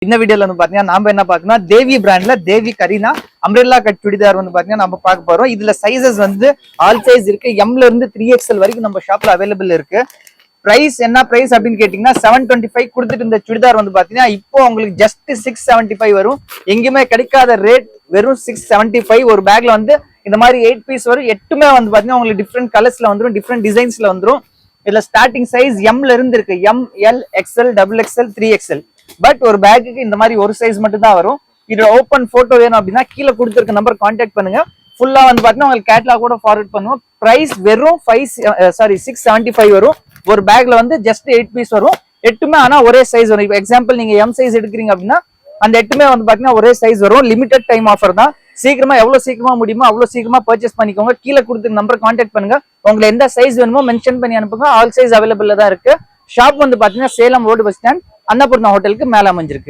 இந்த வீடியோல வந்து பாத்தீங்கன்னா நாம என்ன பார்க்கணும், தேவி பிராண்ட்ல தேவி கரீனா அம்ரெல்லா கட் சுடிதார் வந்து பாத்தீங்கன்னா நம்ம பார்க்க போறோம். இதுல சைசஸ் வந்து ஆல் சைஸ் இருக்கு. எம்ல இருந்து 3XL வரைக்கும் நம்ம ஷாப்ல அவைலபிள் இருக்கு. பிரைஸ் என்ன பிரைஸ் அப்படின்னு கேட்டீங்கன்னா 725 கொடுத்துட்டு இந்த சுடிதார் வந்து பாத்தீங்கன்னா இப்போ உங்களுக்கு ஜஸ்ட் 675 வரும். எங்கேயுமே கிடைக்காத ரேட், வெறும் 675. ஒரு பேக்ல வந்து இந்த மாதிரி 8 பீஸ் வரும். 8மே வந்து பாத்தீங்கன்னா உங்களுக்கு டிஃப்ரெண்ட் கலர்ஸ்ல வந்துடும், டிஃப்ரெண்ட் டிசைன்ஸ்ல வந்துடும். இதுல ஸ்டார்டிங் சைஸ் எம்ல இருந்து இருக்கு. M, L, XL, XXL, 3XL. But ஒரு பேக்குக்கு இந்த மாதிரி ஒரு சைஸ் மட்டும் தான் வரும். இதோட ஓப்பன் போட்டோ வேணும் அப்படின்னா கீழே கொடுத்துருக்க நம்பர் கான்டாக்ட் பண்ணுங்க. ஃபுல்லா வந்து பாத்தீங்கன்னா உங்களுக்கு கேட்லாக் கூட ஃபார்வர்ட் பண்ணுவோம். பிரைஸ் வெறும் 675 வரும். ஒரு பேக்ல வந்து ஜஸ்ட் 8 பீஸ் வரும். 8மே ஆனா ஒரே சைஸ் வரும். இப்போ எக்ஸாம்பிள் நீங்க எம் சைஸ் எடுக்கிறீங்க அப்படின்னா அந்த 8மே வந்து பாத்தீங்கன்னா ஒரே சைஸ் வரும். லிமிடெட் டைம் ஆஃபர் தான். சீக்கிரமா எவ்வளவு சீக்கிரமா முடியுமோ அவ்வளவு சீக்கிரமா பர்ச்சேஸ் பண்ணிக்கோங்க. கீழே கொடுத்துருக்க நம்பர் கான்டாக்ட் பண்ணுங்க. உங்களுக்கு எந்த சைஸ் வேணுமோ மென்ஷன் பண்ணி அனுப்புங்க. ஆல் சைஸ் அவைலபிள் தான் இருக்கு. ஷாப் வந்து பாத்தீங்கன்னா Salem road bus stand Annapoorna ஹோட்டலுக்கு மேல அமைஞ்சிருக்கு.